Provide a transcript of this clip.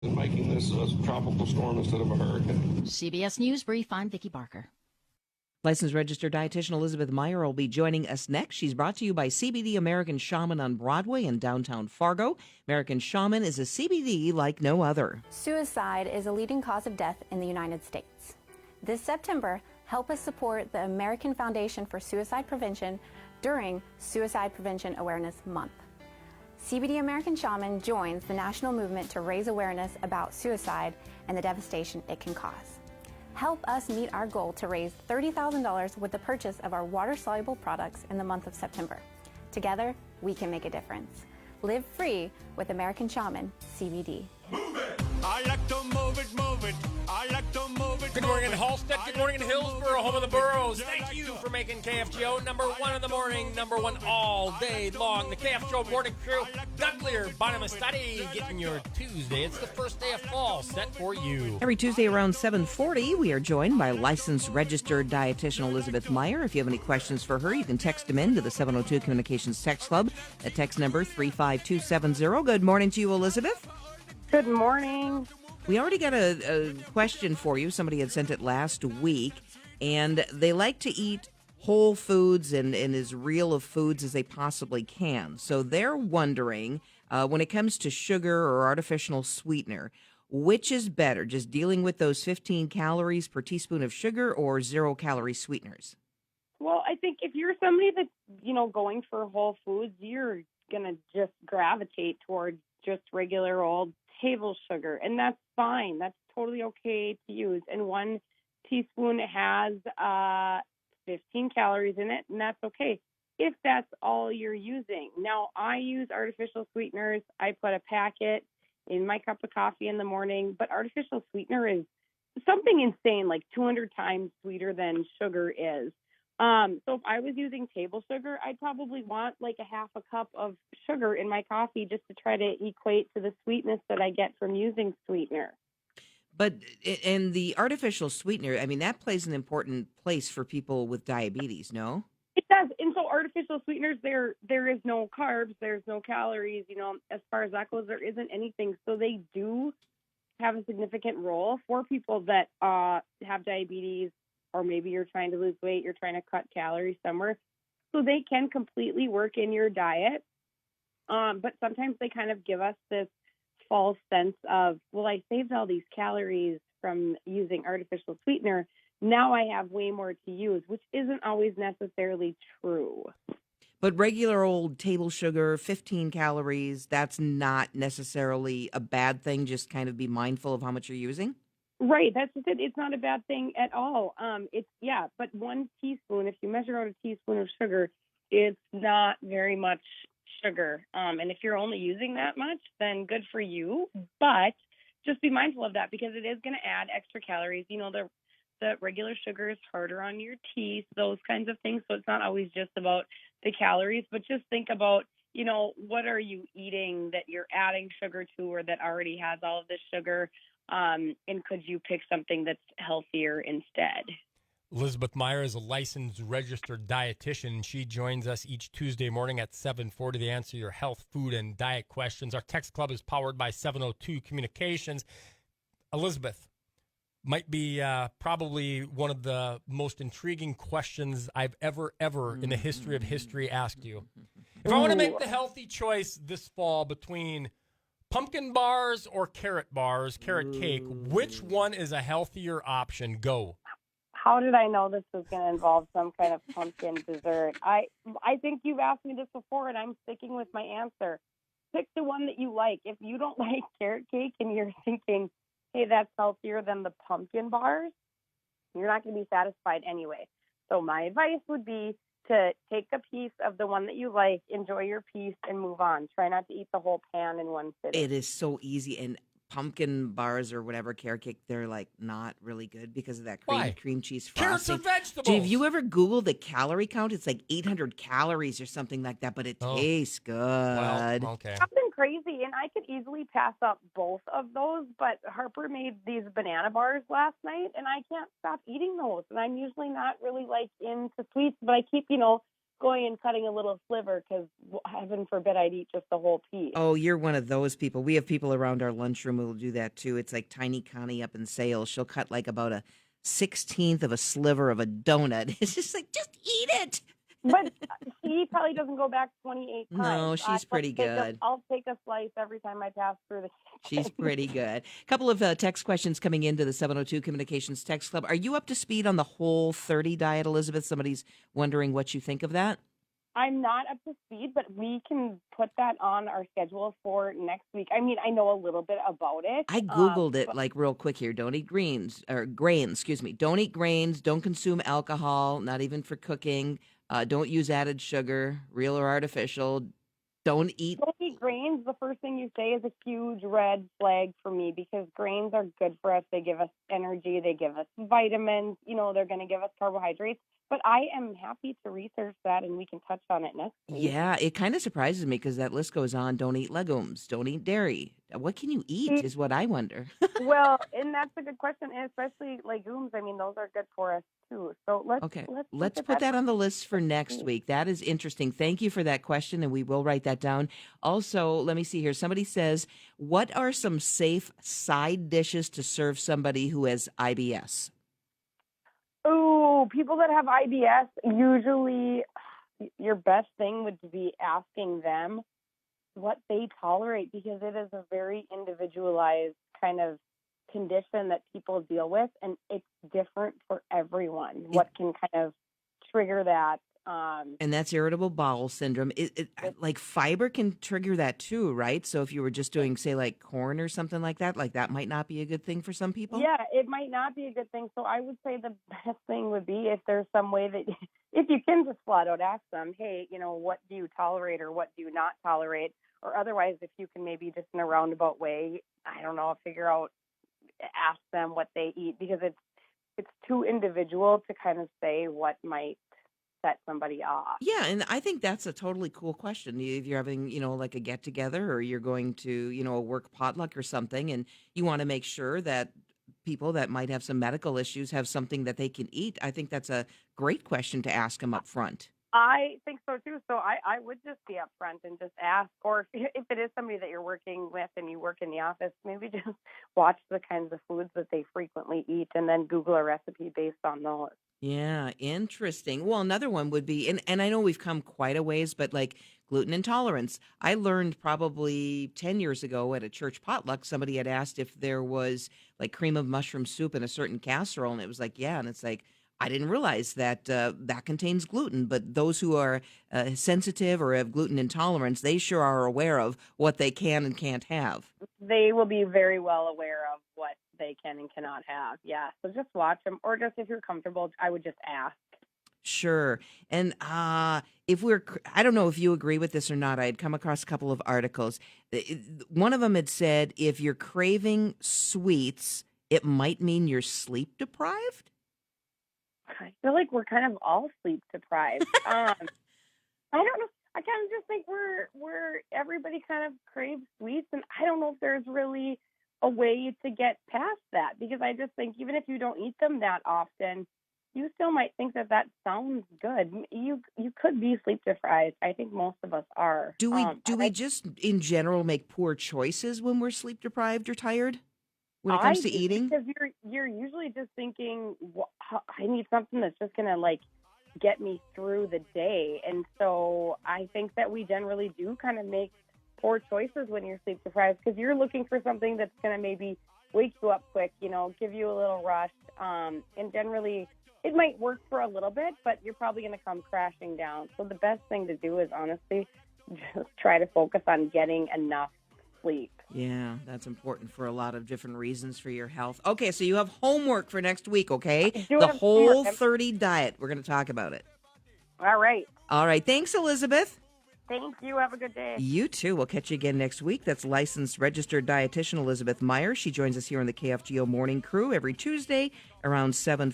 and making this a tropical storm instead of a hurricane. CBS News Brief, I'm Vicki Barker. Licensed Registered Dietitian Elizabeth Meyer will be joining us next. She's brought to you by CBD American Shaman on Broadway in downtown Fargo. American Shaman is a CBD like no other. Suicide is a leading cause of death in the United States. This September, help us support the American Foundation for Suicide Prevention during Suicide Prevention Awareness Month. CBD American Shaman joins the national movement to raise awareness about suicide and the devastation it can cause. Help us meet our goal to raise $30,000 with the purchase of our water-soluble products in the month of September. Together, we can make a difference. Live free with American Shaman CBD. Move it! I like to move it, move it. I like to move it. Good morning in Halstead. Good morning in Hillsborough, home of the boroughs. Thank you for making KFGO number one in the morning, number one all day long. The KFGO Morning Crew, Doug Lear, Bonham Study, getting your Tuesday. It's the first day of fall set for you. Every Tuesday around 7:40, we are joined by licensed registered dietitian Elizabeth Meyer. If you have any questions for her, you can text them in to the 702 Communications Text Club. That text number 35270. Good morning to you, Elizabeth. Good morning. We already got a question for you. Somebody had sent it last week, and they like to eat whole foods and as real of foods as they possibly can. So they're wondering, when it comes to sugar or artificial sweetener, which is better, just dealing with those 15 calories per teaspoon of sugar or 0-calorie sweeteners? Well, I think if you're somebody that's, going for whole foods, you're going to just gravitate towards just regular old table sugar, and that's fine. That's totally okay to use. And 1 teaspoon has 15 calories in it, and that's okay if that's all you're using. Now, I use artificial sweeteners. I put a packet in my cup of coffee in the morning, but artificial sweetener is something insane, like 200 times sweeter than sugar is. So if I was using table sugar, I'd probably want like a half a cup of sugar in my coffee just to try to equate to the sweetness that I get from using sweetener. But in the artificial sweetener, I mean, that plays an important place for people with diabetes, no? It does. And so artificial sweeteners, there is no carbs, there's no calories, as far as that goes, there isn't anything. So they do have a significant role for people that have diabetes, or maybe you're trying to lose weight, you're trying to cut calories somewhere. So they can completely work in your diet. But sometimes they kind of give us this false sense of, well, I saved all these calories from using artificial sweetener. Now I have way more to use, which isn't always necessarily true. But regular old table sugar, 15 calories, that's not necessarily a bad thing. Just kind of be mindful of how much you're using. Right. That's just it. It's not a bad thing at all. But 1 teaspoon, if you measure out a teaspoon of sugar, it's not very much sugar. And if you're only using that much, then good for you. But just be mindful of that because it is going to add extra calories. The regular sugar is harder on your teeth, those kinds of things. So it's not always just about the calories, but just think about, what are you eating that you're adding sugar to or that already has all of this sugar? And could you pick something that's healthier instead? Elizabeth Meyer is a licensed registered dietitian. She joins us each Tuesday morning at 7:40 to answer your health, food, and diet questions. Our text club is powered by 702 Communications. Elizabeth, might be probably one of the most intriguing questions I've ever in the history of history asked you. If I want to make the healthy choice this fall between pumpkin bars or carrot cake, which one is a healthier option? Go. How did I know this was going to involve some kind of pumpkin dessert? I think you've asked me this before, and I'm sticking with my answer. Pick the one that you like. If you don't like carrot cake and you're thinking, hey, that's healthier than the pumpkin bars, you're not going to be satisfied anyway. So my advice would be to take a piece of the one that you like, enjoy your piece, and move on. Try not to eat the whole pan in one sitting. It is so easy. And pumpkin bars or whatever, carrot cake, they're like not really good because of that cream cheese frosting. Carrots are vegetables. Have you ever Googled the calorie count? It's like 800 calories or something like that, but it tastes good. Well, okay. Something crazy, and I could easily pass up both of those, but Harper made these banana bars last night, and I can't stop eating those. And I'm usually not really into sweets, but I keep, going and cutting a little sliver because heaven forbid I'd eat just the whole piece. Oh, you're one of those people. We have people around our lunchroom who will do that too. It's like Tiny Connie up in sales. She'll cut like about a 16th of a sliver of a donut. It's just like, just eat it. But she probably doesn't go back 28 times. No, she's pretty good. I'll take a slice every time I pass through the kitchen. She's pretty good. A couple of text questions coming into the 702 Communications Text Club. Are you up to speed on the Whole30 diet, Elizabeth? Somebody's wondering what you think of that. I'm not up to speed, but we can put that on our schedule for next week. I mean, I know a little bit about it. I Googled it like real quick here. Don't eat grains. Don't eat grains. Don't consume alcohol, not even for cooking. Don't use added sugar, real or artificial. Don't eat grains. The first thing you say is a huge red flag for me because grains are good for us. They give us energy. They give us vitamins. They're going to give us carbohydrates. But I am happy to research that, and we can touch on it next week. Yeah, it kind of surprises me because that list goes on. Don't eat legumes. Don't eat dairy. What can you eat is what I wonder. Well, and that's a good question, and especially legumes. I mean, those are good for us, too. So let's put that on the list for next week. That is interesting. Thank you for that question, and we will write that down. Also, let me see here. Somebody says, what are some safe side dishes to serve somebody who has IBS? Oh, people that have IBS, usually your best thing would be asking them what they tolerate because it is a very individualized kind of condition that people deal with, and it's different for everyone. What can kind of trigger that? And that's irritable bowel syndrome. Like fiber can trigger that too, right? So if you were just doing, say, like corn or something like that might not be a good thing for some people? Yeah, it might not be a good thing. So I would say the best thing would be if there's some way that, if you can just flat out ask them, hey, what do you tolerate or what do you not tolerate? Or otherwise, if you can maybe just in a roundabout way, I don't know, ask them what they eat because it's too individual to kind of say what might set somebody off. Yeah, and I think that's a totally cool question. If you're having, like a get together or you're going to, a work potluck or something, and you want to make sure that people that might have some medical issues have something that they can eat, I think that's a great question to ask them up front. I think so too. So I would just be upfront and just ask, or if it is somebody that you're working with and you work in the office, maybe just watch the kinds of foods that they frequently eat and then Google a recipe based on those. Yeah, interesting. Well, another one would be, and I know we've come quite a ways, but like gluten intolerance. I learned probably 10 years ago at a church potluck, somebody had asked if there was like cream of mushroom soup in a certain casserole, and it was like, yeah, and it's like, I didn't realize that that contains gluten, but those who are sensitive or have gluten intolerance, they sure are aware of what they can and can't have. They will be very well aware of what they can and cannot have. Yeah, so just watch them, or just if you're comfortable, I would just ask. Sure. And I don't know if you agree with this or not. I had come across a couple of articles. One of them had said if you're craving sweets, it might mean you're sleep deprived. I feel like we're kind of all sleep deprived. I don't know. I kind of just think we're everybody kind of craves sweets, and I don't know if there's really a way to get past that because I just think even if you don't eat them that often, you still might think that sounds good. You could be sleep deprived. I think most of us are. Do we just in general make poor choices when we're sleep deprived or tired? When it comes to eating? Because you're usually just thinking, well, I need something that's just going to, get me through the day. And so I think that we generally do kind of make poor choices when you're sleep deprived because you're looking for something that's going to maybe wake you up quick, give you a little rush. And generally, it might work for a little bit, but you're probably going to come crashing down. So the best thing to do is, honestly, just try to focus on getting enough sleep. Yeah, that's important for a lot of different reasons for your health. Okay, so you have homework for next week, okay? The Whole30 diet. We're going to talk about it. All right. All right. Thanks, Elizabeth. Thank you. Have a good day. You too. We'll catch you again next week. That's licensed registered dietitian Elizabeth Meyer. She joins us here on the KFGO Morning Crew every Tuesday around 7:40.